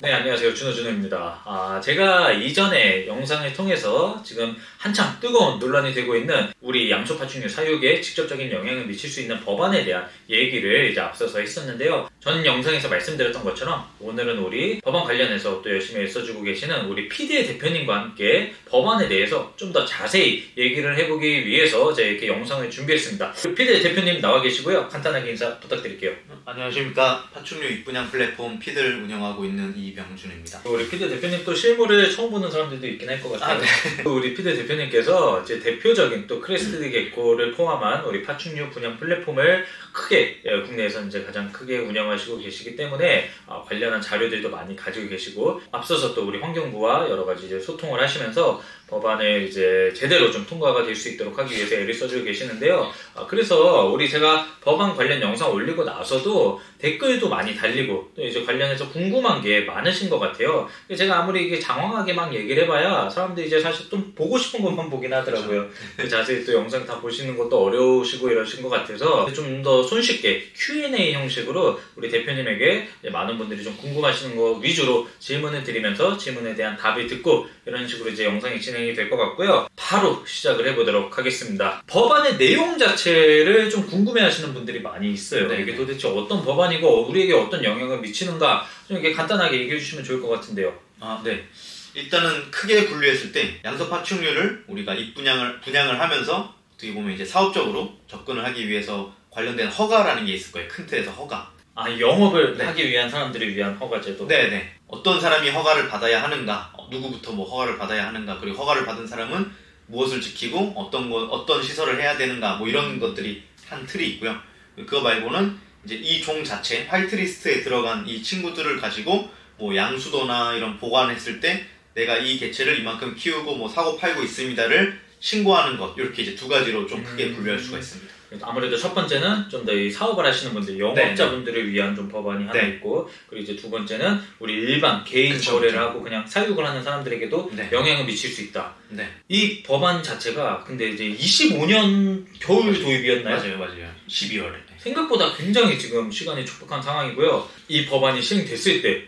네, 안녕하세요. 준호입니다. 제가 이전에 영상을 통해서 지금 한참 뜨거운 논란이 되고 있는 우리 양초 파충류 사육에 직접적인 영향을 미칠 수 있는 법안에 대한 얘기를 이제 앞서서 했었는데요. 전 영상에서 말씀드렸던 것처럼 오늘은 우리 법안 관련해서 또 열심히 애써주고 계시는 우리 PD의 대표님과 함께 법안에 대해서 좀 더 자세히 얘기를 해보기 위해서 제가 이렇게 영상을 준비했습니다. PD의 대표님 나와 계시고요. 간단하게 인사 부탁드릴게요. 안녕하십니까. 파충류 입분양 플랫폼 피드를 운영하고 있는 이병준입니다. 우리 피드 대표님 또 실물을 처음 보는 사람들도 있긴 할 것 같아요. 네. 우리 피드 대표님께서 이제 대표적인 또 크레스티드 개코를 포함한 우리 파충류 분양 플랫폼을 크게 국내에서 이제 가장 크게 운영하시고 계시기 때문에 관련한 자료들도 많이 가지고 계시고 앞서서 또 우리 환경부와 여러 가지 이제 소통을 하시면서 법안을 이제 제대로 좀 통과가 될 수 있도록 하기 위해서 애를 써주고 계시는데요. 그래서 우리 제가 법안 관련 영상 올리고 나서도 댓글도 많이 달리고 또 이제 관련해서 궁금한 게 많으신 것 같아요. 제가 아무리 이게 장황하게 막 얘기를 해봐야 사람들이 이제 사실 좀 보고 싶은 것만 보긴 하더라고요. 그렇죠. 자세히 또 영상 다 보시는 것도 어려우시고 이러신 것 같아서 좀 더 손쉽게 Q&A 형식으로 우리 대표님에게 많은 분들이 좀 궁금하시는 거 위주로 질문을 드리면서 질문에 대한 답을 듣고 이런 식으로 이제 영상이 진행이 될 것 같고요. 바로 시작을 해보도록 하겠습니다. 법안의 내용 자체를 좀 궁금해하시는 분들이 많이 있어요. 네네. 이게 도대체 어떤 법안이고 우리에게 어떤 영향을 미치는가 좀 이렇게 간단하게 얘기해 주시면 좋을 것 같은데요. 네. 일단은 크게 분류했을 때 양서 파충류를 우리가 분양을 하면서 어떻게 보면 이제 사업적으로 접근을 하기 위해서 관련된 허가라는 게 있을 거예요. 큰 틀에서 허가. 영업을 네. 하기 위한 사람들을 위한 허가제도. 네네. 어떤 사람이 허가를 받아야 하는가, 누구부터 뭐 허가를 받아야 하는가, 그리고 허가를 받은 사람은 무엇을 지키고 어떤 시설을 해야 되는가, 뭐 이런 것들이 한 틀이 있고요. 그거 말고는 이제 이 종 자체, 화이트리스트에 들어간 이 친구들을 가지고 뭐 양수도나 이런 보관했을 때 내가 이 개체를 이만큼 키우고 뭐 사고 팔고 있습니다를 신고하는 것, 이렇게 이제 두 가지로 좀 크게 분류할 수가 있습니다. 아무래도 첫 번째는 좀 더 이 사업을 하시는 분들, 영업자분들을 위한 좀 법안이 하나 있고, 그리고 이제 두 번째는 우리 일반 개인 거래를 하고 그냥 사육을 하는 사람들에게도 영향을 미칠 수 있다. 네. 이 법안 자체가 근데 이제 25년 겨울 도입이었나요? 맞아요. 12월에. 생각보다 굉장히 지금 시간이 촉박한 상황이고요. 이 법안이 시행됐을 때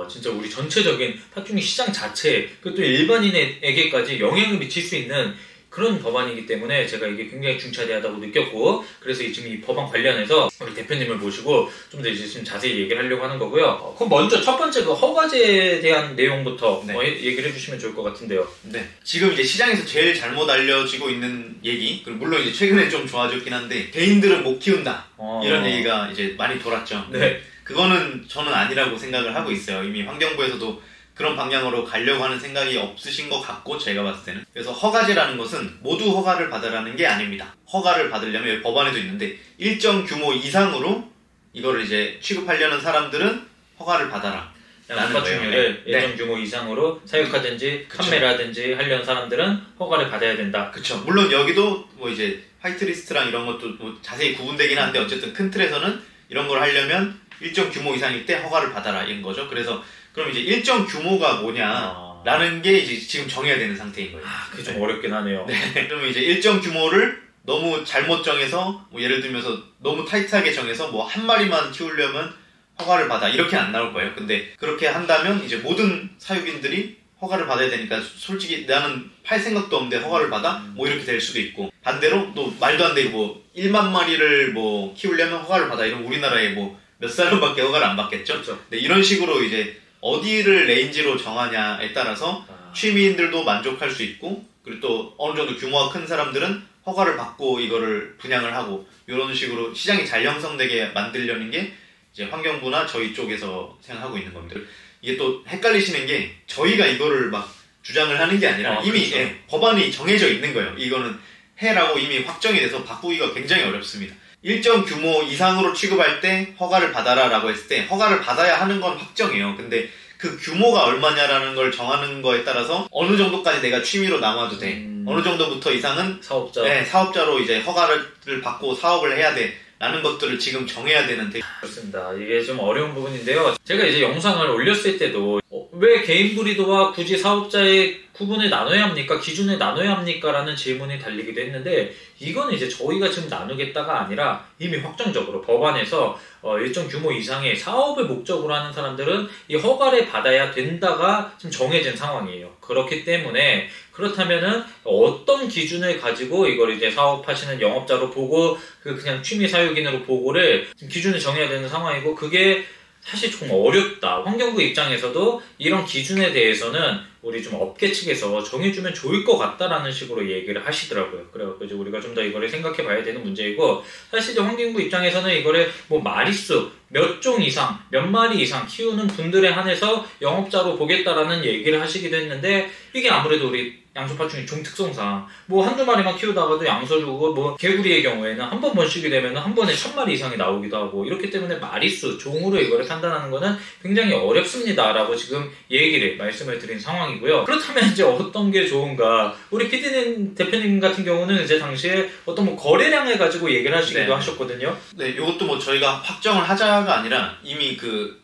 진짜 우리 전체적인 파충류 시장 자체에 그리고 또 일반인에게까지 영향을 미칠 수 있는 그런 법안이기 때문에 제가 이게 굉장히 중차대하다고 느꼈고, 그래서 지금 이 법안 관련해서 우리 대표님을 모시고 좀 더 이제 좀 자세히 얘기를 하려고 하는 거고요. 그럼 먼저 첫 번째 그 허가제에 대한 내용부터 얘기를 해주시면 좋을 것 같은데요. 네. 지금 이제 시장에서 제일 잘못 알려지고 있는 얘기, 그리고 물론 이제 최근에 좀 좋아졌긴 한데 개인들은 못 키운다 이런 얘기가 이제 많이 돌았죠. 네. 그거는 저는 아니라고 생각을 하고 있어요. 이미 환경부에서도 그런 방향으로 가려고 하는 생각이 없으신 것 같고, 제가 봤을 때는. 그래서 허가제라는 것은 모두 허가를 받으라는 게 아닙니다. 허가를 받으려면 여기 법안에도 있는데 일정 규모 이상으로 이거를 이제 취급하려는 사람들은 허가를 받아라. 양파충류를 일정 규모 이상으로 사육하든지 판매라든지 하려는 사람들은 허가를 받아야 된다. 그쵸. 물론 여기도 뭐 이제 화이트리스트랑 이런 것도 뭐 자세히 구분되긴 한데 어쨌든 큰 틀에서는 이런 걸 하려면 일정 규모 이상일 때 허가를 받아라 이런 거죠. 그래서 그럼 이제 일정 규모가 뭐냐라는 게 이제 지금 정해야 되는 상태인 거예요. 그게 좀 어렵긴 하네요. 네. 그러면 이제 일정 규모를 너무 잘못 정해서 뭐 예를 들면서 너무 타이트하게 정해서 뭐 한 마리만 키우려면 허가를 받아 이렇게 안 나올 거예요. 근데 그렇게 한다면 이제 모든 사육인들이 허가를 받아야 되니까 솔직히 나는 팔 생각도 없는데 허가를 받아? 뭐 이렇게 될 수도 있고, 반대로 또 말도 안 되고 뭐 1만 마리를 뭐 키우려면 허가를 받아 이러면 우리나라에 뭐 몇 사람밖에 허가를 안 받겠죠? 그렇죠. 네, 이런 식으로 이제 어디를 레인지로 정하냐에 따라서 취미인들도 만족할 수 있고, 그리고 또 어느 정도 규모가 큰 사람들은 허가를 받고 이거를 분양을 하고, 이런 식으로 시장이 잘 형성되게 만들려는 게 이제 환경부나 저희 쪽에서 생각하고 있는 겁니다. 이게 또 헷갈리시는 게 저희가 이거를 막 주장을 하는 게 아니라 이미 그렇죠. 법안이 정해져 있는 거예요. 이거는 해라고 이미 확정이 돼서 바꾸기가 굉장히 어렵습니다. 일정 규모 이상으로 취급할 때 허가를 받아라 라고 했을 때 허가를 받아야 하는 건 확정이에요. 근데 그 규모가 얼마냐라는 걸 정하는 거에 따라서 어느 정도까지 내가 취미로 남아도 돼. 어느 정도부터 이상은 사업자로 이제 허가를 받고 사업을 해야 돼. 라는 것들을 지금 정해야 되는데. 그렇습니다. 이게 좀 어려운 부분인데요. 제가 이제 영상을 올렸을 때도 왜 개인 브리더와 굳이 사업자의 구분을 나눠야 합니까? 기준을 나눠야 합니까? 라는 질문이 달리기도 했는데 이거는 이제 저희가 지금 나누겠다가 아니라 이미 확정적으로 법안에서 일정 규모 이상의 사업을 목적으로 하는 사람들은 이 허가를 받아야 된다가 지금 정해진 상황이에요. 그렇기 때문에 그렇다면은 어떤 기준을 가지고 이걸 이제 사업하시는 영업자로 보고 그냥 취미 사육인으로 보고를 지금 기준을 정해야 되는 상황이고 그게 사실 좀 어렵다. 환경부 입장에서도 이런 기준에 대해서는 우리 좀 업계 측에서 정해주면 좋을 것 같다라는 식으로 얘기를 하시더라고요. 그래서 이제 우리가 좀 더 이거를 생각해 봐야 되는 문제이고 사실 이제 환경부 입장에서는 이거를 뭐 마리수 몇 종 이상, 몇 마리 이상 키우는 분들에 한해서 영업자로 보겠다라는 얘기를 하시기도 했는데 이게 아무래도 우리 양소파충이 종 특성상 뭐 한두 마리만 키우다가도 양서주고 뭐 개구리의 경우에는 한 번 번식이 되면 한 번에 1000마리 이상이 나오기도 하고 이렇기 때문에 마리수, 종으로 이거를 판단하는 거는 굉장히 어렵습니다라고 지금 얘기를 말씀을 드린 상황이고요. 그렇다면 이제 어떤 게 좋은가? 우리 PD님 대표님 같은 경우는 이제 당시에 어떤 뭐 거래량을 가지고 얘기를 하시기도 하셨거든요. 네, 이것도 뭐 저희가 확정을 하자가 아니라 이미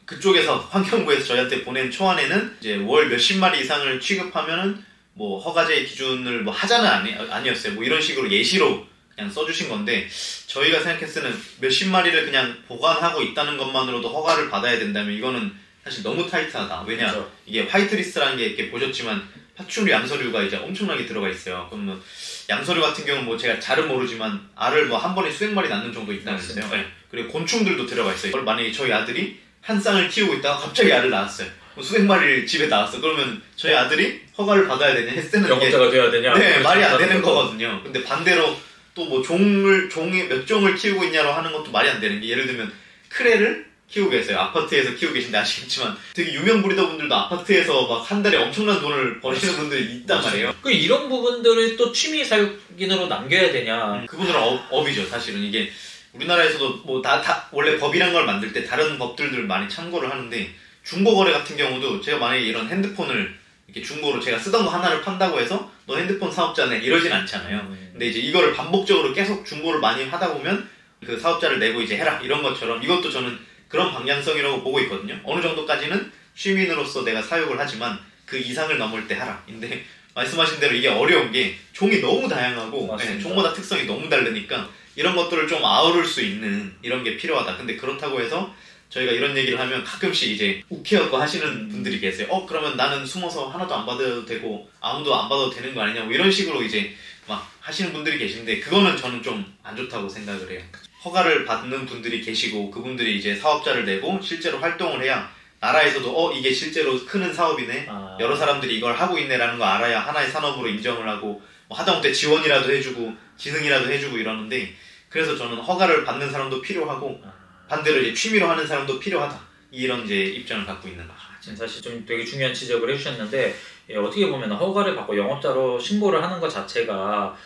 그쪽에서 환경부에서 저희한테 보낸 초안에는 이제 월 몇십 마리 이상을 취급하면은 뭐 허가제 기준을 뭐 하자는 아니었어요. 뭐 이런 식으로 예시로 그냥 써주신 건데 저희가 생각했을 때는 몇십 마리를 그냥 보관하고 있다는 것만으로도 허가를 받아야 된다면 이거는 사실 너무 타이트하다. 왜냐 그렇죠. 이게 화이트리스트라는 게 이렇게 보셨지만 파충류 양서류가 이제 엄청나게 들어가 있어요. 그러면 양서류 같은 경우는 뭐 제가 잘은 모르지만 알을 뭐 한 번에 수백 마리 낳는 정도 있다면서요. 네. 그리고 곤충들도 들어가 있어요. 이걸 만약에 저희 아들이 한 쌍을 키우고 있다가 갑자기 알을 낳았어요. 수백 마리를 집에 낳았어. 그러면 저희 아들이 허가를 받아야 되냐 했을 때는 영업자가 돼야 되냐? 네, 말이 안 되는 거거든요. 근데 반대로 또 뭐 종이 몇 종을 키우고 있냐로 하는 것도 말이 안 되는 게 예를 들면 크레를 키우고 계세요. 아파트에서 키우고 계신데 아시겠지만 되게 유명 브리더 분들도 아파트에서 막 한 달에 엄청난 돈을 버시는 분들이 있단 말이에요. 그 이런 부분들을 또 취미 사육인으로 남겨야 되냐? 그분들은 업이죠. 사실은 이게 우리나라에서도 뭐 다 원래 법이란 걸 만들 때 다른 법들을 많이 참고를 하는데 중고거래 같은 경우도 제가 만약에 이런 핸드폰을 이렇게 중고로 제가 쓰던 거 하나를 판다고 해서 너 핸드폰 사업자네 이러진 않잖아요. 근데 이제 이거를 반복적으로 계속 중고를 많이 하다 보면 그 사업자를 내고 이제 해라 이런 것처럼 이것도 저는 그런 방향성이라고 보고 있거든요. 어느 정도까지는 시민으로서 내가 사육을 하지만 그 이상을 넘을 때 하라. 근데 말씀하신 대로 이게 어려운 게 종이 너무 다양하고 네, 종마다 특성이 너무 다르니까 이런 것들을 좀 아우를 수 있는 이런 게 필요하다. 근데 그렇다고 해서 저희가 이런 얘기를 하면 가끔씩 이제 욱해갖고 하시는 분들이 계세요. 그러면 나는 숨어서 하나도 안 받아도 되고 아무도 안 받아도 되는 거 아니냐 뭐 이런 식으로 이제 막 하시는 분들이 계신데 그거는 저는 좀 안 좋다고 생각을 해요. 허가를 받는 분들이 계시고 그분들이 이제 사업자를 내고 실제로 활동을 해야 나라에서도 이게 실제로 크는 사업이네 여러 사람들이 이걸 하고 있네라는 거 알아야 하나의 산업으로 인정을 하고 뭐 하다못해 지원이라도 해주고 지능이라도 해주고 이러는데 그래서 저는 허가를 받는 사람도 필요하고 반대로 이제 취미로 하는 사람도 필요하다 이런 이제 입장을 갖고 있는 거죠. 지금 사실 좀 되게 중요한 지적을 해주셨는데 어떻게 보면 허가를 받고 영업자로 신고를 하는 것 자체가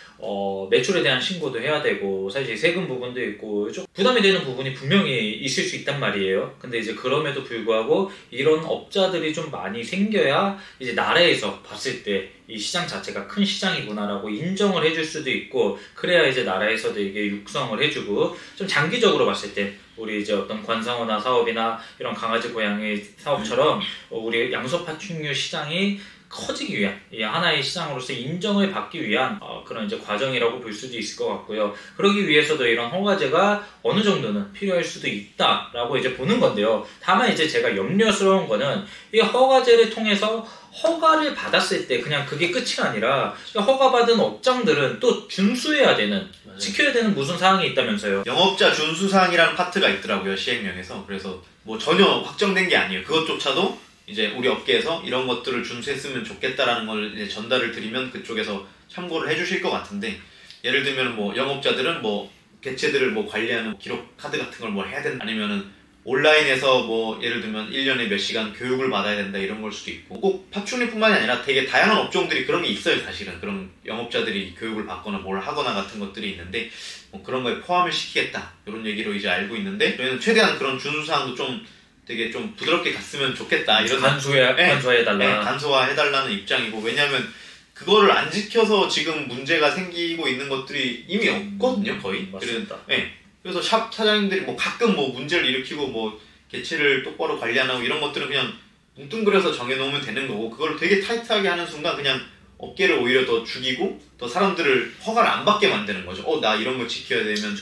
매출에 대한 신고도 해야 되고 사실 세금 부분도 있고 좀 부담이 되는 부분이 분명히 있을 수 있단 말이에요. 근데 이제 그럼에도 불구하고 이런 업자들이 좀 많이 생겨야 이제 나라에서 봤을 때 이 시장 자체가 큰 시장이구나라고 인정을 해줄 수도 있고 그래야 이제 나라에서도 이게 육성을 해주고 좀 장기적으로 봤을 때 우리 이제 어떤 관상어나 사업이나 이런 강아지 고양이 사업처럼 우리 양서파충류 시장이 커지기 위한 이 하나의 시장으로서 인정을 받기 위한 그런 이제 과정이라고 볼 수도 있을 것 같고요. 그러기 위해서도 이런 허가제가 어느 정도는 필요할 수도 있다라고 이제 보는 건데요. 다만 이제 제가 염려스러운 거는 이 허가제를 통해서 허가를 받았을 때 그냥 그게 끝이 아니라 허가받은 업장들은 또 준수해야 되는 지켜야 되는 무슨 사항이 있다면서요. 영업자 준수사항이라는 파트가 있더라고요. 시행령에서. 그래서 뭐 전혀 확정된 게 아니에요. 그것조차도 이제 우리 업계에서 이런 것들을 준수했으면 좋겠다라는 걸 이제 전달을 드리면 그쪽에서 참고를 해주실 것 같은데 예를 들면 뭐 영업자들은 뭐 개체들을 뭐 관리하는 기록 카드 같은 걸 뭐 해야 된다 아니면은 온라인에서 뭐 예를 들면 1년에 몇 시간 교육을 받아야 된다 이런 걸 수도 있고 꼭 파충류뿐만이 아니라 되게 다양한 업종들이 그런 게 있어요. 사실은 그런 영업자들이 교육을 받거나 뭘 하거나 같은 것들이 있는데 뭐 그런 거에 포함을 시키겠다 이런 얘기로 이제 알고 있는데 저희는 최대한 그런 준수사항도 좀 되게 좀 부드럽게 갔으면 좋겠다 이런 간소화해달라. 네, 간소화해달라는 입장이고 왜냐하면 그거를 안 지켜서 지금 문제가 생기고 있는 것들이 이미 없거든요 거의. 맞습니다. 그래서 샵 사장님들이 뭐 가끔 뭐 문제를 일으키고 뭐 개체를 똑바로 관리 안 하고 이런 것들은 그냥 뭉뚱그려서 정해놓으면 되는 거고 그걸 되게 타이트하게 하는 순간 그냥 업계를 오히려 더 죽이고 더 사람들을 허가를 안 받게 만드는 거죠. 나 이런 거 지켜야 되면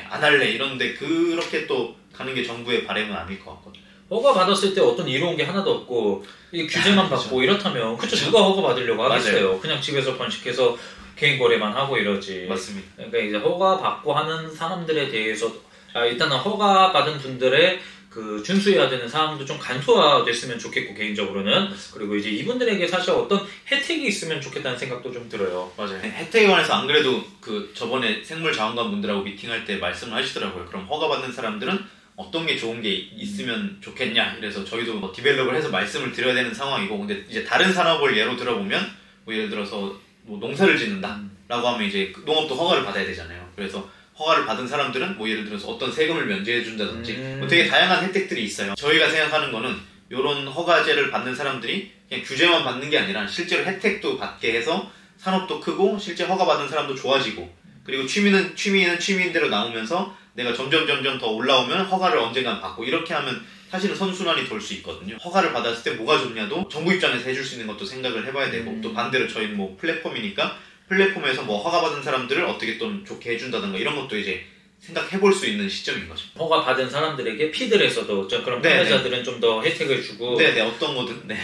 안 할래 이런데 그렇게 또 가는 게 정부의 바람은 아닐 것 같거든요. 허가 받았을 때 어떤 이로운 게 하나도 없고 이 규제만 받고 이렇다면 누가 허가 받으려고 하겠어요. 맞아요. 그냥 집에서 번식해서 개인 거래만 하고 이러지. 맞습니다. 그러니까 이제 허가 받고 하는 사람들에 대해서 일단은 허가 받은 분들의 그 준수해야 되는 사항도 좀 간소화됐으면 좋겠고 개인적으로는 그리고 이제 이분들에게 사실 어떤 혜택이 있으면 좋겠다는 생각도 좀 들어요. 맞아요. 혜택에 관해서 안 그래도 그 저번에 생물자원관 분들하고 미팅할 때 말씀을 하시더라고요. 그럼 허가 받는 사람들은 어떤 게 좋은 게 있으면 좋겠냐. 그래서 저희도 뭐 디벨롭을 해서 말씀을 드려야 되는 상황이고 근데 이제 다른 산업을 예로 들어보면 뭐 예를 들어서 뭐 농사를 짓는다라고 하면 이제 농업도 허가를 받아야 되잖아요. 그래서 허가를 받은 사람들은 뭐 예를 들어서 어떤 세금을 면제해 준다든지 뭐 되게 다양한 혜택들이 있어요. 저희가 생각하는 거는 이런 허가제를 받는 사람들이 그냥 규제만 받는 게 아니라 실제로 혜택도 받게 해서 산업도 크고 실제 허가 받은 사람도 좋아지고 그리고 취미는 취미인대로 나오면서 내가 점점 더 올라오면 허가를 언젠간 받고 이렇게 하면 사실은 선순환이 돌 수 있거든요. 허가를 받았을 때 뭐가 좋냐도 정부 입장에서 해줄 수 있는 것도 생각을 해봐야 되고 또 반대로 저희는 뭐 플랫폼이니까 플랫폼에서 뭐 허가 받은 사람들을 어떻게 좀 좋게 해준다든가 이런 것도 이제 생각해볼 수 있는 시점인 거죠. 허가 받은 사람들에게 피들에서도 그런 판매자들은 좀 더 혜택을 주고 네네 어떤 거든 네.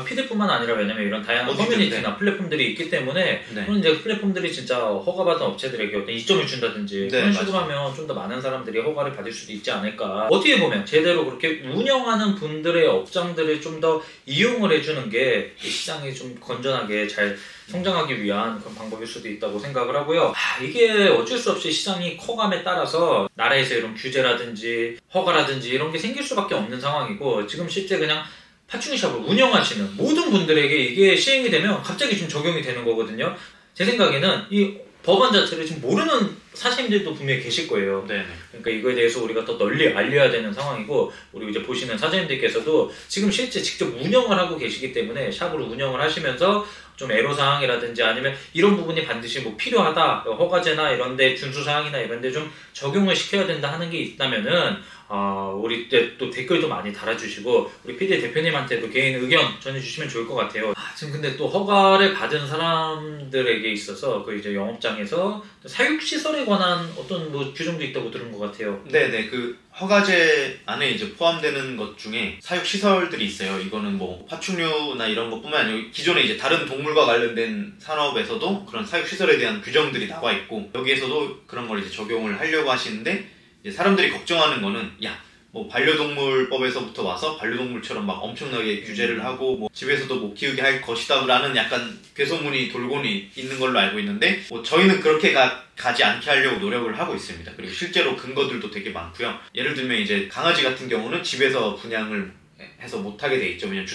피드뿐만 아니라 왜냐면 이런 다양한 커뮤니티나 플랫폼들이 있기 때문에 그런 이제 플랫폼들이 진짜 허가받은 업체들에게 어떤 이점을 준다든지 그런 식으로 하면 좀 더 많은 사람들이 허가를 받을 수도 있지 않을까. 어떻게 보면 제대로 그렇게 운영하는 분들의 업장들을 좀 더 이용을 해주는 게 시장이 좀 건전하게 잘 성장하기 위한 그런 방법일 수도 있다고 생각을 하고요. 이게 어쩔 수 없이 시장이 커감에 따라서 나라에서 이런 규제라든지 허가라든지 이런 게 생길 수밖에 없는 상황이고 지금 실제 그냥 파충류샵을 운영하시는 모든 분들에게 이게 시행이 되면 갑자기 좀 적용이 되는 거거든요. 제 생각에는 이 법안 자체를 지금 모르는 사장님들도 분명히 계실 거예요. 네네. 그러니까 이거에 대해서 우리가 더 널리 알려야 되는 상황이고 우리 이제 보시는 사장님들께서도 지금 실제 직접 운영을 하고 계시기 때문에 샵을 운영을 하시면서 좀 애로사항이라든지 아니면 이런 부분이 반드시 뭐 필요하다 허가제나 이런데 준수사항이나 이런데 좀 적용을 시켜야 된다 하는 게 있다면은 우리 때 또 댓글도 많이 달아주시고 우리 PD 대표님한테도 개인 의견 전해주시면 좋을 것 같아요. 지금 근데 또 허가를 받은 사람들에게 있어서 그 이제 영업장에서 사육시설에 관한 어떤 뭐 규정도 있다고 들은 것 같아요. 네네 그 허가제 안에 이제 포함되는 것 중에 사육시설들이 있어요. 이거는 뭐 파충류나 이런 것뿐만 아니고 기존에 이제 다른 동물과 관련된 산업에서도 그런 사육시설에 대한 규정들이 나와 있고 여기에서도 그런 걸 이제 적용을 하려고 하시는데 이제 사람들이 걱정하는 거는 뭐 반려동물법에서부터 와서 반려동물처럼 막 엄청나게 규제를 하고 뭐 집에서도 못 키우게 할 것이다 라는 약간 괴소문이 돌고는 있는 걸로 알고 있는데 뭐 저희는 그렇게 가지 않게 하려고 노력을 하고 있습니다. 그리고 실제로 근거들도 되게 많고요. 예를 들면 이제 강아지 같은 경우는 집에서 분양을 해서 못하게 돼 있죠. 왜냐면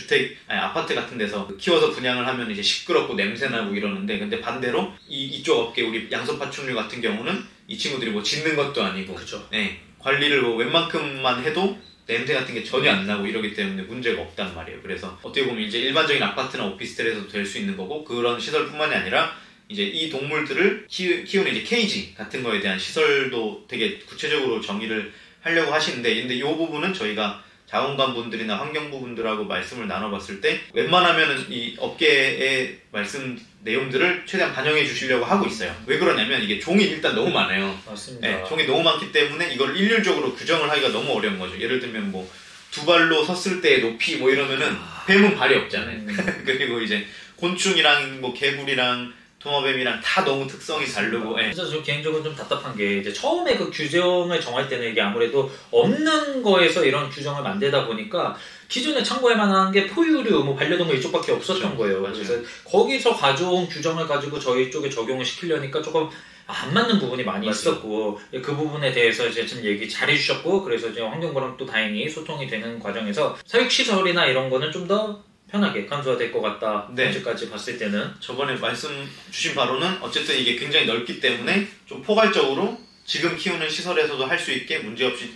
아파트 같은 데서 키워서 분양을 하면 이제 시끄럽고 냄새나고 이러는데 근데 반대로 이쪽 업계 우리 양서파충류 같은 경우는 이 친구들이 뭐 짖는 것도 아니고 그렇죠. 네, 관리를 뭐 웬만큼만 해도 냄새 같은 게 전혀 안 나고 이러기 때문에 문제가 없단 말이에요. 그래서 어떻게 보면 이제 일반적인 아파트나 오피스텔에서도 될 수 있는 거고 그런 시설뿐만이 아니라 이제 이 동물들을 키우는 이제 케이지 같은 거에 대한 시설도 되게 구체적으로 정의를 하려고 하시는데 근데 이 부분은 저희가 자원관 분들이나 환경부 분들하고 말씀을 나눠봤을 때 웬만하면은 이 업계의 말씀 내용들을 최대한 반영해 주시려고 하고 있어요. 왜 그러냐면 이게 종이 일단 너무 많아요. 맞습니다. 네, 종이 너무 많기 때문에 이걸 일률적으로 규정을 하기가 너무 어려운 거죠. 예를 들면 뭐 두 발로 섰을 때의 높이 뭐 이러면은 뱀은 발이 없잖아요. 그리고 이제 곤충이랑 뭐 개구리랑 도마뱀이랑 다 너무 특성이 다르고. 그래서 저 개인적으로 좀 답답한 게 이제 처음에 그 규정을 정할 때는 이게 아무래도 없는 거에서 이런 규정을 만들다 보니까 기존에 참고할 만한 게 포유류, 뭐 반려동물 이쪽밖에 없었던 거예요. 맞아요. 그래서 거기서 가져온 규정을 가지고 저희 쪽에 적용을 시키려니까 조금 안 맞는 부분이 많이 맞아요. 있었고 그 부분에 대해서 이제 좀 얘기 잘 해주셨고 그래서 이제 환경부랑 또 다행히 소통이 되는 과정에서 사육시설이나 이런 거는 좀 더 편하게 간소화될 것 같다. 네. 현재까지 봤을 때는 저번에 말씀 주신 바로는 어쨌든 이게 굉장히 넓기 때문에 좀 포괄적으로 지금 키우는 시설에서도 할 수 있게 문제없이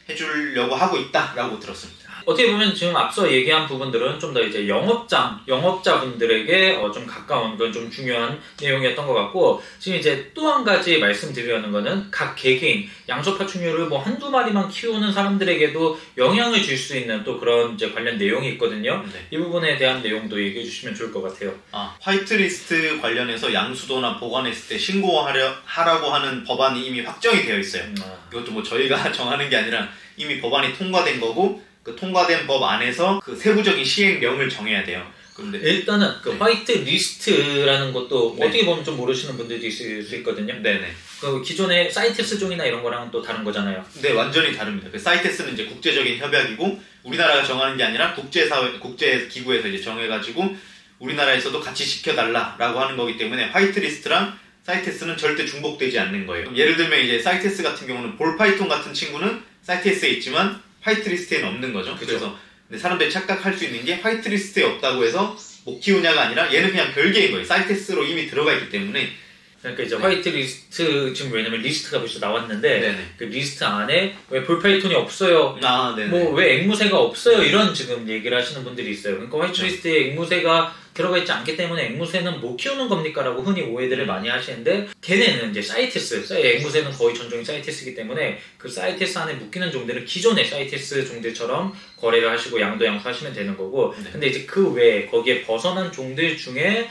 해주려고 하고 있다라고 들었습니다. 어떻게 보면 지금 앞서 얘기한 부분들은 좀 더 이제 영업자분들에게 좀 가까운 그런 좀 중요한 내용이었던 것 같고, 지금 이제 또 한 가지 말씀드리려는 거는 각 개개인 양서 파충류를 뭐 한두 마리만 키우는 사람들에게도 영향을 줄 수 있는 또 그런 이제 관련 내용이 있거든요. 네. 이 부분에 대한 내용도 얘기해 주시면 좋을 것 같아요. 화이트리스트 관련해서 양수도나 보관했을 때 신고하라고 하는 법안이 이미 확정이 되어 있어요. 이것도 뭐 저희가 정하는 게 아니라 이미 법안이 통과된 거고, 그 통과된 법 안에서 그 세부적인 시행령을 정해야 돼요. 근데 일단은 그 네. 화이트 리스트라는 것도 네. 어떻게 보면 좀 모르시는 분들도 있을 수 있거든요. 네네. 그 기존의 사이테스 종이나 이런 거랑은 또 다른 거잖아요. 네, 완전히 다릅니다. 그 사이테스는 이제 국제적인 협약이고, 우리나라가 정하는 게 아니라 국제기구에서 이제 정해가지고 우리나라에서도 같이 지켜달라라고 하는 거기 때문에 화이트리스트랑 사이테스는 절대 중복되지 않는 거예요. 예를 들면 이제 사이테스 같은 경우는 볼파이톤 같은 친구는 사이테스에 있지만 화이트리스트에는 없는 거죠. 그쵸. 그래서 근데 사람들이 착각할 수 있는 게 화이트리스트에 없다고 해서 못 키우냐가 아니라 얘는 그냥 별개인 거예요. 사이테스로 이미 들어가 있기 때문에. 그러니까 이제 네. 화이트 리스트, 지금 왜냐면 리스트가 벌써 나왔는데 네네. 그 리스트 안에 왜 볼파이톤이 없어요, 네네. 뭐 왜 앵무새가 없어요, 이런 지금 얘기를 하시는 분들이 있어요. 그러니까 화이트 그렇죠. 리스트에 앵무새가 들어가 있지 않기 때문에 앵무새는 못 키우는 겁니까? 라고 흔히 오해들을 많이 하시는데, 걔네는 이제 사이테스, 앵무새는 거의 전종이 사이테스이기 때문에 그 사이테스 안에 묶이는 종들은 기존의 사이테스 종들처럼 거래를 하시고 양도양수하시면 되는 거고, 네. 근데 이제 그 외에 거기에 벗어난 종들 중에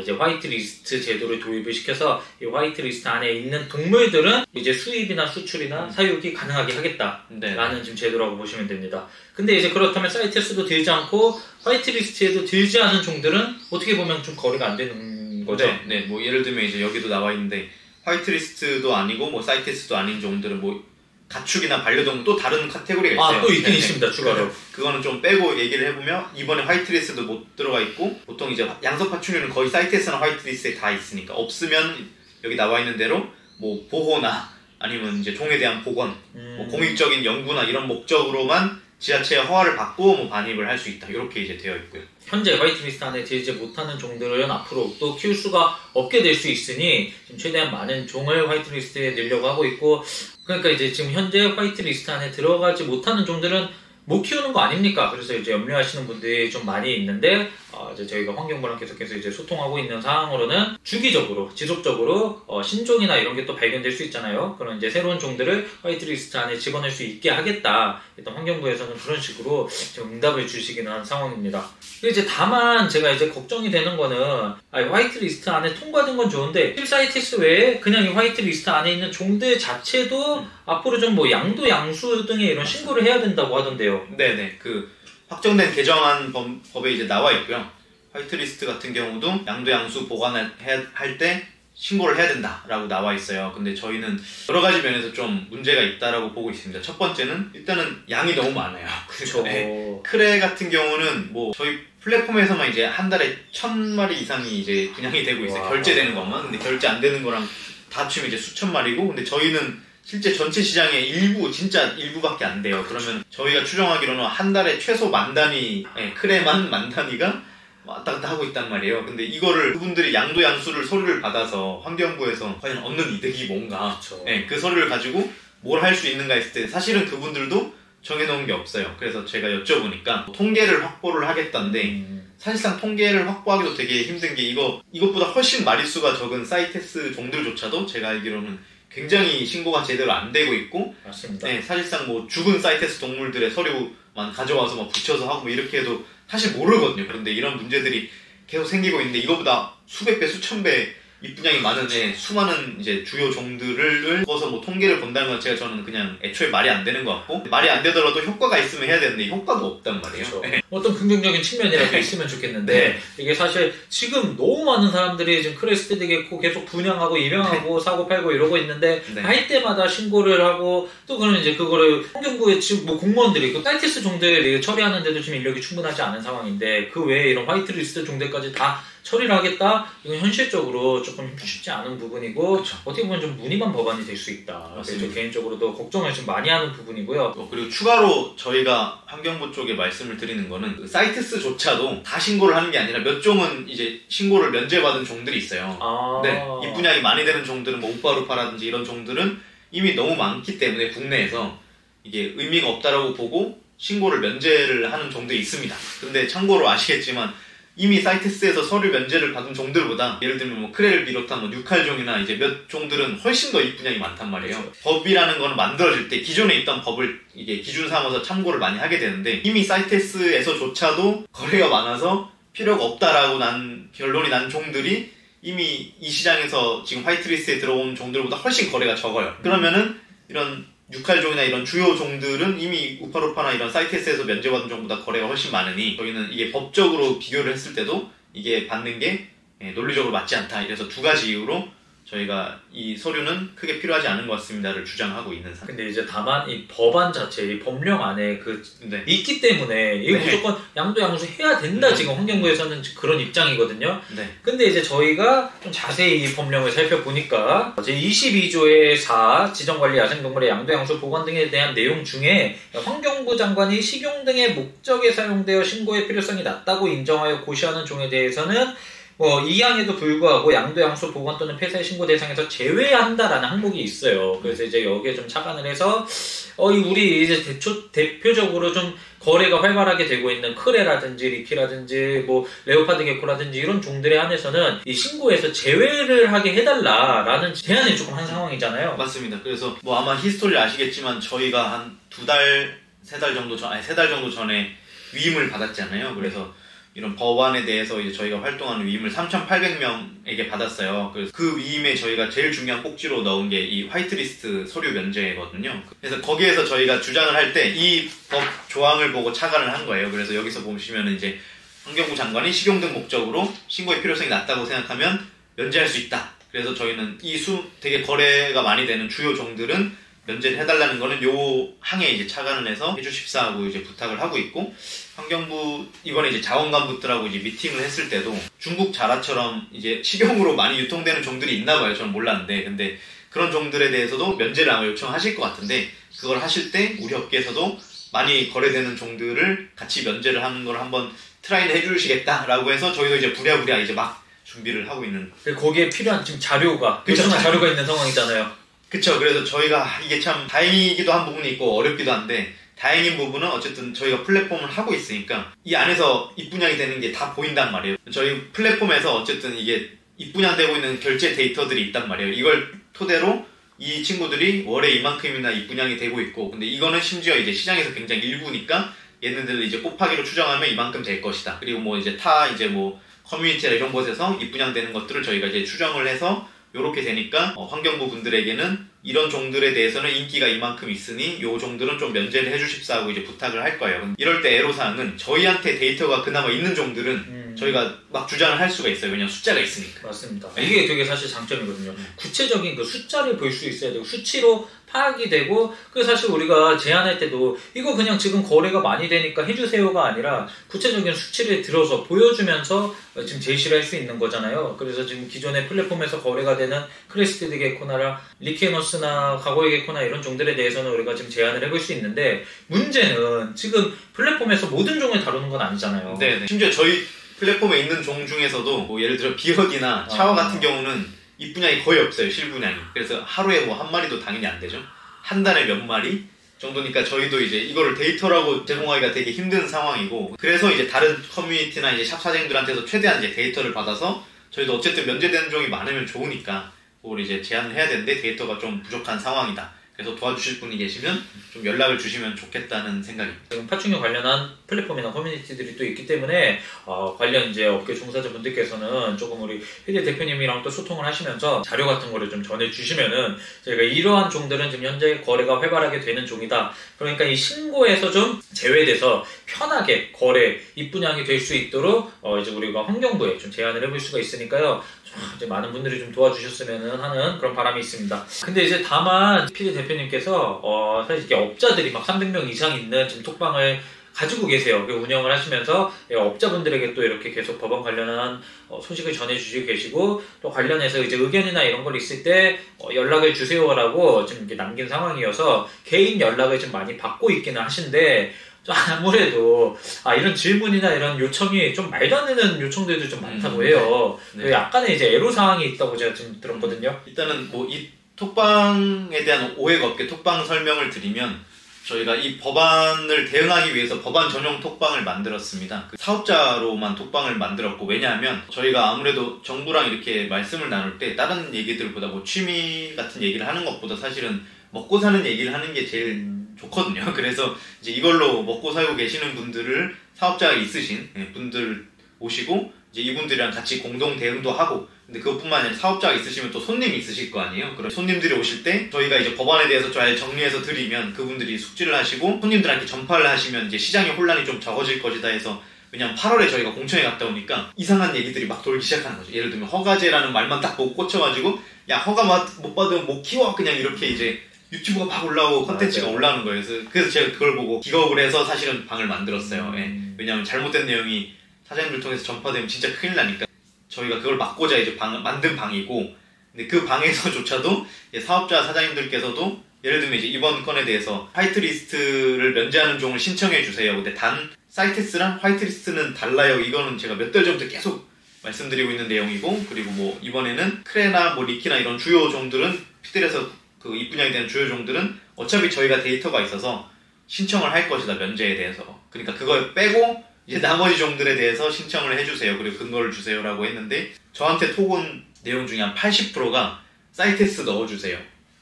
이제 화이트 리스트 제도를 도입을 시켜서 이 화이트 리스트 안에 있는 동물들은 이제 수입이나 수출이나 사육이 가능하게 하겠다라는 지금 제도라고 보시면 됩니다. 근데 이제 그렇다면 사이테스도 들지 않고 화이트 리스트에도 들지 않은 종들은 어떻게 보면 좀 거래가 안 되는 거죠. 네, 뭐 예를 들면 이제 여기도 나와 있는데 화이트리스트도 아니고 뭐 사이테스도 아닌 종들은 뭐 가축이나 반려동물 또 다른 카테고리가 있어요. 또 있긴 네, 있습니다. 추가로. 그거는 좀 빼고 얘기를 해보면 이번에 화이트리스트도 못 들어가 있고, 보통 이제 양서파충류는 거의 사이테스나 화이트리스트에 다 있으니까 없으면 여기 나와 있는 대로 뭐 보호나 아니면 이제 종에 대한 복원, 뭐 공익적인 연구나 이런 목적으로만 지자체의 허가를 받고 뭐 반입을 할 수 있다. 이렇게 이제 되어 있고요. 현재 화이트리스트 안에 들지 못하는 종들은 앞으로 또 키울 수가 없게 될 수 있으니 지금 최대한 많은 종을 화이트리스트에 넣으려고 하고 있고, 그러니까 이제 지금 현재 화이트리스트 안에 들어가지 못하는 종들은 못 키우는 거 아닙니까? 그래서 이제 염려하시는 분들이 좀 많이 있는데, 이제 저희가 환경부랑 계속해서 이제 소통하고 있는 상황으로는 주기적으로, 지속적으로 신종이나 이런 게 또 발견될 수 있잖아요. 그런 이제 새로운 종들을 화이트리스트 안에 집어넣을 수 있게 하겠다. 일단 환경부에서는 그런 식으로 지금 응답을 주시기는 한 상황입니다. 이제 다만 제가 이제 걱정이 되는 거는, 화이트리스트 안에 통과된 건 좋은데 힐사이티스 외에 그냥 이 화이트리스트 안에 있는 종들 자체도 앞으로 좀 뭐 양도 양수 등의 이런 신고를 해야 된다고 하던데요. 네네. 그 확정된 개정안 법에 이제 나와 있고요. 화이트리스트 같은 경우도 양도양수 보관을 할 때 신고를 해야 된다라고 나와 있어요. 근데 저희는 여러 가지 면에서 좀 문제가 있다라고 보고 있습니다. 첫 번째는 일단은 양이 너무 많아요. 그렇죠. 네. 크레 같은 경우는 뭐 저희 플랫폼에서만 이제 한 달에 1000마리 이상이 이제 분양이 되고 있어요. 와. 결제되는 것만. 근데 결제 안 되는 거랑 다 합치면 이제 수천 마리고, 근데 저희는 실제 전체 시장의 진짜 일부밖에 안 돼요. 그러면 저희가 추정하기로는 한 달에 최소 10,000단위, 크레만 10,000단위가 왔다 갔다 하고 있단 말이에요. 근데 이거를 그분들이 양도양수를 서류를 받아서 환경부에서 과연 얻는 이득이 뭔가, 그렇죠. 그 서류를 가지고 뭘 할 수 있는가 했을 때 사실은 그분들도 정해놓은 게 없어요. 그래서 제가 여쭤보니까 통계를 확보를 하겠다는데, 사실상 통계를 확보하기도 되게 힘든 게 이것보다 훨씬 마리수가 적은 사이테스 종들조차도 제가 알기로는 굉장히 신고가 제대로 안 되고 있고, 맞습니다. 사실상 뭐 죽은 사이테스 동물들의 서류만 가져와서 막 붙여서 하고 뭐 이렇게 해도 사실 모르거든요. 그런데 이런 문제들이 계속 생기고 있는데, 이거보다 수백 배, 수천 배 입분양이 많은 수많은 이제 주요 종들을 묶어서 뭐 통계를 본다는 건 저는 그냥 애초에 말이 안 되는 것 같고, 말이 안 되더라도 효과가 있으면 해야 되는데 효과가 없단 말이에요. 그렇죠. 어떤 긍정적인 측면이라도 있으면 좋겠는데, 이게 사실 지금 너무 많은 사람들이 지금 크레스티드 개코 계속 분양하고 입양하고 사고 팔고 이러고 있는데, 할 때마다 신고를 하고, 또 그러면 이제 그거를 환경부의 지금 뭐 공무원들이 그 사이테스 종들 처리하는데도 지금 인력이 충분하지 않은 상황인데, 그 외에 이런 화이트리스트 종들까지 다 처리를 하겠다? 이건 현실적으로 조금 쉽지 않은 부분이고, 그쵸. 어떻게 보면 좀 무늬만 법안이 될 수 있다. 그래서 개인적으로도 걱정을 좀 많이 하는 부분이고요. 그리고 추가로 저희가 환경부 쪽에 말씀을 드리는 거는, 그 사이테스조차도 다 신고를 하는 게 아니라 몇 종은 이제 신고를 면제받은 종들이 있어요. 입분양이 많이 되는 종들은 뭐 우파루파라든지 이런 종들은 이미 너무 많기 때문에 국내에서 이게 의미가 없다라고 보고 신고를 면제를 하는 종들이 있습니다. 근데 참고로 아시겠지만 이미 사이테스에서 서류 면제를 받은 종들보다 예를 들면 뭐 크레를 비롯한 뭐 뉴칼종이나 이제 몇 종들은 훨씬 더 입분양이 많단 말이에요. 그렇죠. 법이라는 거는 만들어질 때 기존에 있던 법을 이게 기준 삼아서 참고를 많이 하게 되는데 이미 사이테스에서조차도 거래가 많아서 필요가 없다라고 결론이 난 종들이 이미 이 시장에서 지금 화이트리스트에 들어온 종들보다 훨씬 거래가 적어요. 그러면은 이런 뉴칼종이나 이런 주요 종들은 이미 우파루파나 이런 사이테스에서 면제받은 종보다 거래가 훨씬 많으니 저희는 이게 법적으로 비교를 했을 때도 이게 받는 게 논리적으로 맞지 않다. 이래서 두 가지 이유로 저희가 이 서류는 크게 필요하지 않은 것 같습니다를 주장하고 있는 상태. 근데 이제 다만 이 법안 자체, 이 법령 안에 네. 있기 때문에 이거 무조건 양도 해야 된다. 지금 환경부에서는 그런 입장이거든요. 네. 근데 이제 저희가 좀 자세히 이 법령을 살펴보니까 제 22조의 4 지정관리 야생동물의 양도 보관 등에 대한 내용 중에 환경부 장관이 식용 등의 목적에 사용되어 신고의 필요성이 낮다고 인정하여 고시하는 종에 대해서는 이 항에도 불구하고 양도 보관 또는 폐쇄 신고 대상에서 제외한다라는 항목이 있어요. 그래서 이제 여기에 좀 착안을 해서 우리 이제 대표적으로 좀 거래가 활발하게 되고 있는 크레라든지 리키라든지 뭐 레오파드 게코라든지 이런 종들에 한해서는 이 신고에서 제외를 하게 해달라라는 제안을 조금 한 상황이잖아요. 맞습니다. 그래서 뭐 아마 히스토리를 아시겠지만 저희가 한 2달, 3달 정도 3달 정도 전에 위임을 받았잖아요. 그래서 이런 법안에 대해서 이제 저희가 활동하는 위임을 3,800명에게 받았어요. 그래서 그 위임에 저희가 제일 중요한 꼭지로 넣은 게 이 화이트리스트 서류 면제거든요. 그래서 거기에서 저희가 주장을 할 때 이 법 조항을 보고 착안을 한 거예요. 그래서 여기서 보시면 이제 환경부 장관이 식용 등 목적으로 신고의 필요성이 낮다고 생각하면 면제할 수 있다. 그래서 저희는 되게 거래가 많이 되는 주요 종들은 면제를 해달라는 거는 요 항에 이제 착안을 해서 해주십사 하고 이제 부탁을 하고 있고, 환경부 이번에 이제 자원관부들하고 이제 미팅을 했을 때도 중국 자라처럼 이제 식용으로 많이 유통되는 종들이 있나 봐요. 저는 몰랐는데. 근데 그런 종들에 대해서도 면제를 아마 요청하실 것 같은데, 그걸 하실 때 우리 업계에서도 많이 거래되는 종들을 같이 면제를 하는 걸 한번 트라이를 해주시겠다라고 해서 저희도 이제 부랴부랴 이제 막 준비를 하고 있는. 거기에 필요한 지금 자료가 필요한 자료가 있는 상황이잖아요. 그쵸. 그래서 저희가 이게 참 다행이기도 한 부분이 있고 어렵기도 한데, 다행인 부분은 어쨌든 저희가 플랫폼을 하고 있으니까 이 안에서 입분양이 되는 게 다 보인단 말이에요. 저희 플랫폼에서 어쨌든 이게 입분양되고 있는 결제 데이터들이 있단 말이에요. 이걸 토대로 이 친구들이 월에 이만큼이나 입분양이 되고 있고, 근데 이거는 심지어 이제 시장에서 굉장히 일부니까 얘네들을 이제 곱하기로 추정하면 이만큼 될 것이다. 그리고 뭐 이제 이제 뭐 커뮤니티나 이런 곳에서 입분양되는 것들을 저희가 이제 추정을 해서 요렇게 되니까 환경부 분들에게는 이런 종들에 대해서는 인기가 이만큼 있으니 요 종들은 좀 면제를 해주십사 하고 이제 부탁을 할 거예요. 이럴 때 애로사항은 저희한테 데이터가 그나마 있는 종들은 저희가 막 주장을 할 수가 있어요. 왜냐면 숫자가 있으니까. 맞습니다. 이게 되게 사실 장점이거든요. 구체적인 그 숫자를 볼 수 있어야 되고 수치로 파악이 되고, 그래서 사실 우리가 제안할 때도 이거 그냥 지금 거래가 많이 되니까 해주세요가 아니라 구체적인 수치를 들어서 보여주면서 지금 제시를 할 수 있는 거잖아요. 그래서 지금 기존의 플랫폼에서 거래가 되는 크레스티드 게코나 리케노스나 가고의 게코나 이런 종들에 대해서는 우리가 지금 제안을 해볼 수 있는데, 문제는 지금 플랫폼에서 모든 종을 다루는 건 아니잖아요. 네. 심지어 저희 플랫폼에 있는 종 중에서도 뭐 예를 들어 비어디나 차와 같은 경우는 입분양이 거의 없어요. 실분양이. 그래서 하루에 뭐 한 마리도 당연히 안 되죠. 한 달에 몇 마리 정도니까 저희도 이제 이거를 데이터라고 제공하기가 되게 힘든 상황이고, 그래서 이제 다른 커뮤니티나 이제 샵 사장님들한테서 최대한 이제 데이터를 받아서 저희도 어쨌든 면제되는 종이 많으면 좋으니까 그걸 이제 제안을 해야 되는데 데이터가 좀 부족한 상황이다. 그래서 도와주실 분이 계시면 좀 연락을 주시면 좋겠다는 생각입니다. 지금 파충류 관련한 플랫폼이나 커뮤니티들이 또 있기 때문에 관련 이제 업계 종사자분들께서는 조금 우리 히데 대표님이랑 또 소통을 하시면서 자료 같은 거를 좀 전해주시면은 저희가 이러한 종들은 지금 현재 거래가 활발하게 되는 종이다. 그러니까 이 신고에서 좀 제외돼서 편하게 거래, 입분양이 될 수 있도록 이제 우리가 환경부에 좀 제안을 해볼 수가 있으니까요. 이제 많은 분들이 좀 도와주셨으면 하는 그런 바람이 있습니다. 근데 이제 다만 PD 대표님께서 사실 이렇게 업자들이 막 300명 이상 있는 지금 톡방을 가지고 계세요. 운영을 하시면서 업자분들에게 또 이렇게 계속 법안 관련한 소식을 전해주시고 계시고, 또 관련해서 이제 의견이나 이런 걸 있을 때 연락을 주세요라고 지금 이렇게 남긴 상황이어서 개인 연락을 좀 많이 받고 있기는 하신데, 아무래도 이런 질문이나 이런 요청이 좀 말도 안 되는 요청들도 좀 많다고 해요. 네. 약간의 이제 애로사항이 있다고 제가 지금 들었거든요. 일단은 뭐 이 톡방에 대한 오해가 없게 톡방 설명을 드리면, 저희가 이 법안을 대응하기 위해서 법안 전용 톡방을 만들었습니다. 그 사업자로만 톡방을 만들었고, 왜냐하면 저희가 아무래도 정부랑 이렇게 말씀을 나눌 때 다른 얘기들보다 뭐 취미 같은 얘기를 하는 것보다 사실은 먹고 사는 얘기를 하는 게 제일 좋거든요. 그래서 이제 이걸로 먹고 살고 계시는 분들을, 사업자가 있으신 분들 오시고 이제 이분들이랑 같이 공동 대응도 하고, 근데 그것뿐만 아니라 사업자가 있으시면 또 손님이 있으실 거 아니에요. 그럼 손님들이 오실 때 저희가 이제 법안에 대해서 잘 정리해서 드리면 그분들이 숙지를 하시고 손님들한테 전파를 하시면 이제 시장의 혼란이 좀 적어질 것이다 해서, 왜냐면 8월에 저희가 공청회 갔다 오니까 이상한 얘기들이 막 돌기 시작하는 거죠. 예를 들면 허가제라는 말만 딱 못 꽂혀가지고 야 허가 못 받으면 못 키워, 그냥 이렇게 이제 유튜브가 막 올라오고 컨텐츠가 올라오는 거예요. 그래서 제가 그걸 보고 기겁을 해서 사실은 방을 만들었어요. 왜냐면 잘못된 내용이 사장님들 통해서 전파되면 진짜 큰일 나니까 저희가 그걸 막고자 이제 만든 방이고, 근데 그 방에서조차도 사업자 사장님들께서도 예를 들면 이제 이번 건에 대해서 화이트리스트를 면제하는 종을 신청해 주세요. 근데 단 사이테스랑 화이트리스트는 달라요. 이거는 제가 몇 달 전부터 계속 말씀드리고 있는 내용이고, 그리고 뭐 이번에는 크레나 뭐 리키나 이런 주요 종들은 피들에서 그 입분양이 되는 주요 종들은 어차피 저희가 데이터가 있어서 신청을 할 것이다, 면제에 대해서. 그러니까 그걸 빼고 이제 나머지 종들에 대해서 신청을 해주세요. 그리고 근거를 주세요라고 했는데, 저한테 톡 온 내용 중에 한 80%가 사이테스 넣어주세요,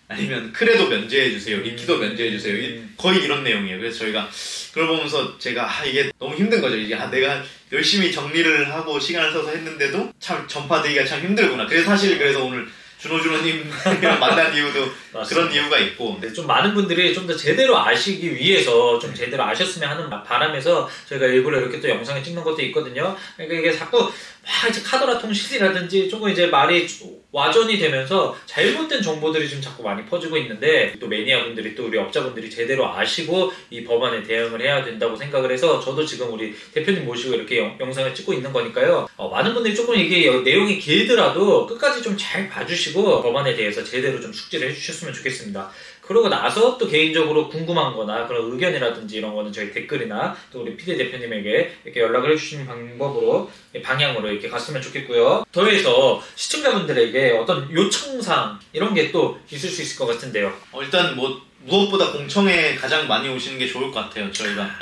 아니면 크레도 면제해주세요, 리키도 면제해주세요, 거의 이런 내용이에요. 그래서 저희가 그걸 보면서 제가 이게 너무 힘든 거죠. 이게 내가 열심히 정리를 하고 시간을 써서 했는데도 참 전파되기가 참 힘들구나. 그래서 사실 그래서 오늘 준호님이랑 만난 이유도 그런 이유가 있고, 좀 많은 분들이 좀 더 제대로 아시기 위해서 좀 제대로 아셨으면 하는 바람에서 저희가 일부러 이렇게 또 영상을 찍는 것도 있거든요. 그러니까 이게 자꾸 막 이제 카더라 통신이라든지 조금 이제 말이 와전이 되면서 잘못된 정보들이 좀 자꾸 많이 퍼지고 있는데, 또 매니아분들이 또 우리 업자분들이 제대로 아시고 이 법안에 대응을 해야 된다고 생각을 해서 저도 지금 우리 대표님 모시고 이렇게 영상을 찍고 있는 거니까요. 많은 분들이 조금 이게 내용이 길더라도 끝까지 좀 잘 봐주시고 법안에 대해서 제대로 좀 숙지를 해주셨으면 좋겠습니다. 그러고 나서 또 개인적으로 궁금한 거나 그런 의견이라든지 이런 거는 저희 댓글이나 또 우리 PD 대표님에게 이렇게 연락을 해주시는 방향으로 이렇게 갔으면 좋겠고요. 더해서 시청자분들에게 어떤 요청사항 이런 게 또 있을 수 있을 것 같은데요. 일단 뭐 무엇보다 공청회에 가장 많이 오시는 게 좋을 것 같아요. 저희가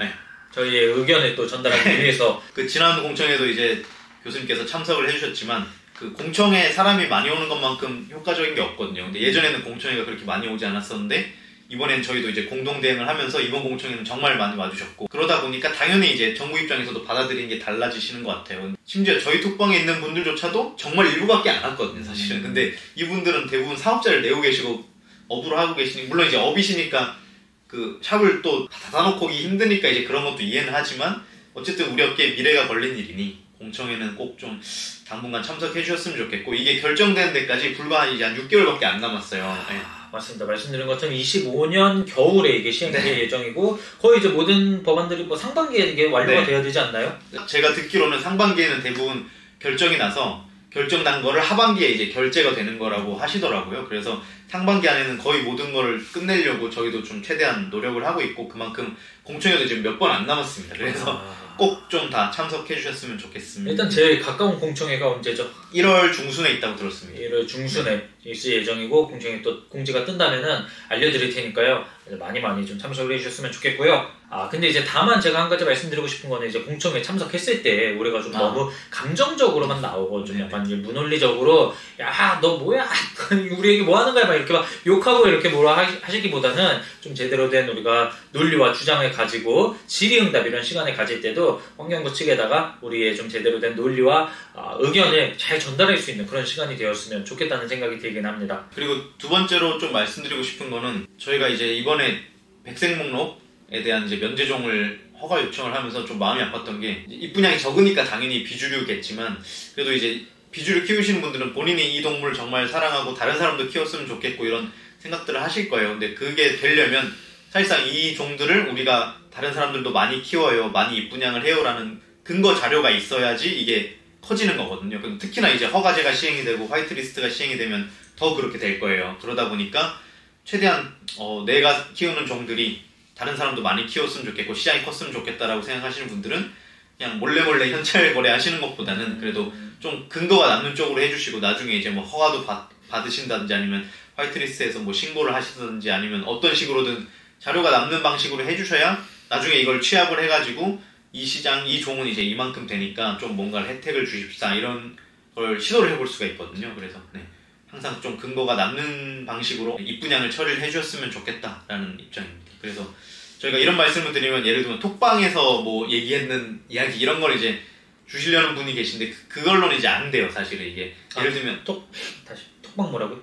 저희의 의견을 또 전달하기 위해서 그 지난 공청회도 이제 교수님께서 참석을 해주셨지만, 그 공청회 사람이 많이 오는 것만큼 효과적인 게 없거든요. 근데 예전에는 공청회가 그렇게 많이 오지 않았었는데 이번엔 저희도 이제 공동 대응을 하면서 이번 공청회는 정말 많이 와주셨고, 그러다 보니까 당연히 이제 정부 입장에서도 받아들이는 게 달라지시는 것 같아요. 심지어 저희 톡방에 있는 분들조차도 정말 일부밖에 안 왔거든요, 사실은. 근데 이분들은 대부분 사업자를 내고 계시고 업으로 하고 계시니, 물론 이제 업이시니까 그 샵을 또 닫아놓고 오기 힘드니까 이제 그런 것도 이해는 하지만, 어쨌든 우리 업계에 미래가 걸린 일이니 공청회는 꼭 좀 당분간 참석해 주셨으면 좋겠고, 이게 결정되는 데까지 불과 이제 한 6개월밖에 안 남았어요. 맞습니다. 말씀드린 것처럼 25년 겨울에 이게 시행될 예정이고, 거의 이제 모든 법안들이 뭐 상반기에 이게 완료가 돼야 되지 않나요? 제가 듣기로는 상반기에는 대부분 결정이 나서 결정난 거를 하반기에 이제 결제가 되는 거라고 하시더라고요. 그래서 상반기 안에는 거의 모든 거를 끝내려고 저희도 좀 최대한 노력을 하고 있고, 그만큼 공청회도 지금 몇 번 안 남았습니다. 그래서 꼭 좀 다 참석해 주셨으면 좋겠습니다. 일단 제일 가까운 공청회가 언제죠? 1월 중순에 있다고 들었습니다. 1월 중순에 있을 예정이고, 공청회 또 공지가 뜬다면은 알려드릴 테니까요. 많이 좀 참석을 해주셨으면 좋겠고요. 근데 이제 다만 제가 한 가지 말씀드리고 싶은 거는, 이제 공청회 참석했을 때 우리가 좀 너무 감정적으로만 나오고 좀 약간 이제 문논리적으로 야 너 뭐야 우리 얘기 뭐 하는 거야 막 이렇게 막 욕하고 이렇게 뭐라 하시기보다는 좀 제대로 된 우리가 논리와 주장을 가지고 질의응답 이런 시간을 가질 때도 환경부 측에다가 우리의 좀 제대로 된 논리와 의견을 잘 전달할 수 있는 그런 시간이 되었으면 좋겠다는 생각이 들긴 합니다. 그리고 두 번째로 좀 말씀드리고 싶은 거는, 저희가 이제 이번에 백색 목록에 대한 이제 면제종을 허가 요청을 하면서 좀 마음이 아팠던 게, 입분양이 적으니까 당연히 비주류겠지만, 그래도 이제 비주류 키우시는 분들은 본인이 이 동물을 정말 사랑하고 다른 사람도 키웠으면 좋겠고 이런 생각들을 하실 거예요. 근데 그게 되려면 사실상 이 종들을 우리가 다른 사람들도 많이 키워요, 많이 입분양을 해요라는 근거 자료가 있어야지 이게 커지는 거거든요. 특히나 이제 허가제가 시행이 되고 화이트리스트가 시행이 되면 더 그렇게 될 거예요. 그러다 보니까 최대한 내가 키우는 종들이 다른 사람도 많이 키웠으면 좋겠고 시장이 컸으면 좋겠다라고 생각하시는 분들은 그냥 몰래 현찰 거래하시는 것보다는 그래도 좀 근거가 남는 쪽으로 해주시고, 나중에 이제 뭐 허가도 받으신다든지 아니면 화이트리스트에서 뭐 신고를 하시든지 아니면 어떤 식으로든 자료가 남는 방식으로 해주셔야 나중에 이걸 취합을 해가지고 이 종은 이제 이만큼 되니까 좀 뭔가 혜택을 주십사 이런 걸 시도를 해볼 수가 있거든요. 그래서 항상 좀 근거가 남는 방식으로 입분양을 처리를 해주셨으면 좋겠다라는 입장입니다. 그래서 저희가 이런 말씀을 드리면 예를 들면 톡방에서 뭐 얘기했는 이야기 이런 걸 이제 주시려는 분이 계신데 그걸로는 이제 안 돼요. 사실은 이게 예를 들면 톡방 뭐라고요?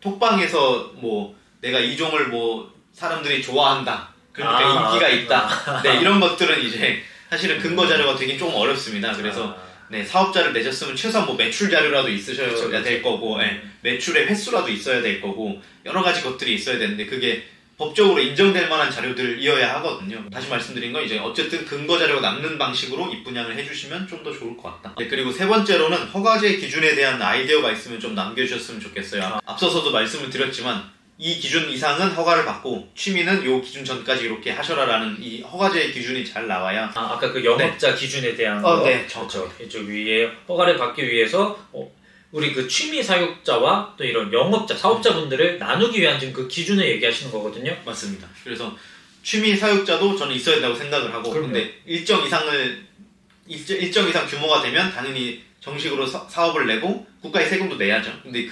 톡방에서 뭐 내가 이 종을 뭐 사람들이 좋아한다. 그러니까 인기가 있다. 네, 이런 것들은 이제 사실은 근거 자료가 되긴 좀 어렵습니다. 그래서 사업자를 내셨으면 최소한 뭐 매출 자료라도 있으셔야 될 거고, 매출의 횟수라도 있어야 될 거고, 여러 가지 것들이 있어야 되는데 그게 법적으로 인정될 만한 자료들이어야 하거든요. 다시 말씀드린 건 이제 어쨌든 근거 자료가 남는 방식으로 입분양을 해주시면 좀 더 좋을 것 같다. 그리고 세 번째로는 허가제 기준에 대한 아이디어가 있으면 좀 남겨주셨으면 좋겠어요. 앞서서도 말씀을 드렸지만 이 기준 이상은 허가를 받고 취미는 요 기준 전까지 이렇게 하셔라라는 이 허가제 기준이 잘 나와야 아까 그 영업자 기준에 대한 거 그렇죠. 이쪽 위에 허가를 받기 위해서 우리 그 취미 사육자와 또 이런 영업자 사업자분들을 나누기 위한 지금 그 기준을 얘기하시는 거거든요. 맞습니다. 그래서 취미 사육자도 저는 있어야 된다고 생각을 하고 근데 일정 이상 규모가 되면 당연히 정식으로 사업을 내고 국가에 세금도 내야죠. 근데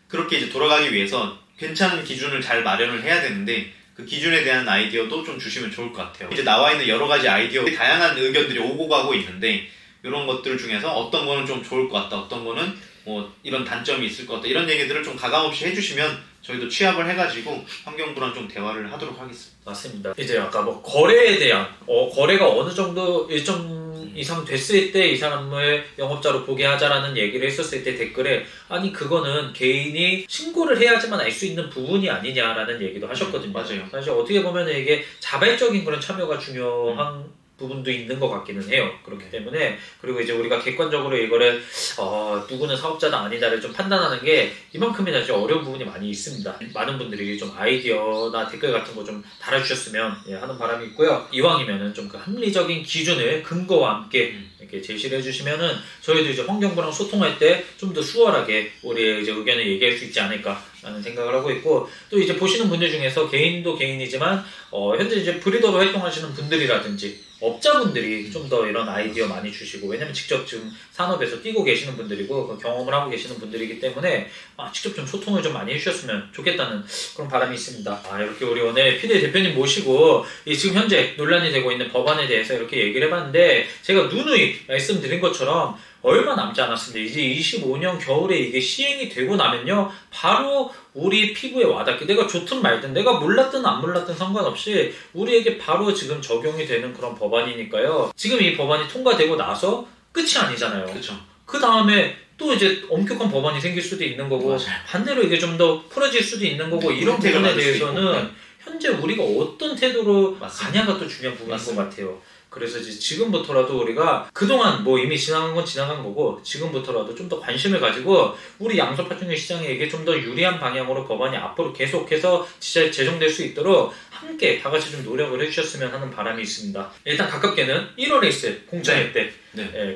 그렇게 이제 돌아가기 위해서 괜찮은 기준을 잘 마련을 해야 되는데 그 기준에 대한 아이디어도 좀 주시면 좋을 것 같아요. 이제 나와 있는 여러 가지 아이디어, 다양한 의견들이 오고 가고 있는데 이런 것들 중에서 어떤 거는 좀 좋을 것 같다, 어떤 거는 뭐 이런 단점이 있을 것 같다 이런 얘기들을 좀 가감없이 해주시면 저희도 취합을 해가지고 환경부랑 좀 대화를 하도록 하겠습니다. 맞습니다. 이제 아까 뭐 거래에 대한 거래가 어느 정도 일정 이상 됐을 때 이 사람을 영업자로 보게 하자라는 얘기를 했었을 때 댓글에 아니 그거는 개인이 신고를 해야지만 알 수 있는 부분이 아니냐라는 얘기도 하셨거든요. 맞아요. 사실 어떻게 보면 이게 자발적인 그런 참여가 중요한 부분도 있는 것 같기는 해요. 그렇기 때문에 그리고 이제 우리가 객관적으로 이거를 누구는 사업자다 아니다를 좀 판단하는 게 이만큼이나 좀 어려운 부분이 많이 있습니다. 많은 분들이 좀 아이디어나 댓글 같은 거 좀 달아주셨으면 하는 바람이 있고요. 이왕이면은 좀 그 합리적인 기준을 근거와 함께 이렇게 제시를 해주시면은 저희도 이제 환경부랑 소통할 때 좀 더 수월하게 우리의 이제 의견을 얘기할 수 있지 않을까라는 생각을 하고 있고 또 이제 보시는 분들 중에서 개인도 개인이지만 현재 이제 브리더로 활동하시는 분들이라든지 업자분들이 좀 더 이런 아이디어 많이 주시고 왜냐면 직접 지금 산업에서 뛰고 계시는 분들이고 그 경험을 하고 계시는 분들이기 때문에 직접 좀 소통을 좀 많이 해주셨으면 좋겠다는 그런 바람이 있습니다. 이렇게 우리 오늘 PD 대표님 모시고 지금 현재 논란이 되고 있는 법안에 대해서 이렇게 얘기를 해봤는데 제가 누누이 말씀드린 것처럼 얼마 남지 않았습니다. 이제 25년 겨울에 이게 시행이 되고 나면요 바로 우리 피부에 와닿게 내가 좋든 말든 내가 몰랐든 안 몰랐든 상관없이 우리에게 바로 지금 적용이 되는 그런 법안이니까요. 지금 이 법안이 통과되고 나서 끝이 아니잖아요. 그렇죠. 그 다음에 또 이제 엄격한 법안이 생길 수도 있는 거고 맞아요. 반대로 이게 좀 더 풀어질 수도 있는 거고 이런 부분에 대해서는 현재 우리가 어떤 태도로 가냐가 또 중요한 부분인 것 같아요. 그래서 이제 지금부터라도 우리가 그동안 뭐 이미 지나간 건 지나간 거고 지금부터라도 좀 더 관심을 가지고 우리 양서 파충류 시장에게 좀 더 유리한 방향으로 법안이 앞으로 계속해서 제정될 수 있도록 함께 다 같이 좀 노력을 해주셨으면 하는 바람이 있습니다. 일단 가깝게는 1월에 있을 공청회 때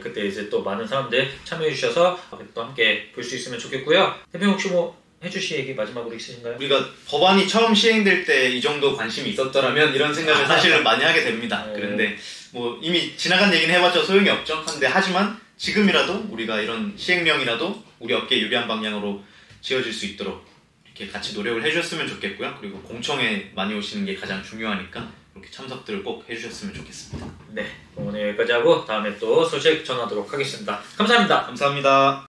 그때 이제 또 많은 사람들 참여해 주셔서 또 함께 볼 수 있으면 좋겠고요. 대표님 혹시 뭐 해주실 얘기 마지막으로 있으신가요? 우리가 법안이 처음 시행될 때 이 정도 관심이 있었더라면 이런 생각을 사실은 많이 하게 됩니다. 그런데 뭐 이미 지나간 얘기는 해봤자 소용이 없죠. 근데 하지만 지금이라도 우리가 이런 시행령이라도 우리 업계에 유리한 방향으로 지어질 수 있도록 이렇게 같이 노력을 해주셨으면 좋겠고요. 그리고 공청회 많이 오시는 게 가장 중요하니까 이렇게 참석들을 꼭 해주셨으면 좋겠습니다. 네, 오늘 여기까지 하고 다음에 또 소식 전하도록 하겠습니다. 감사합니다. 감사합니다.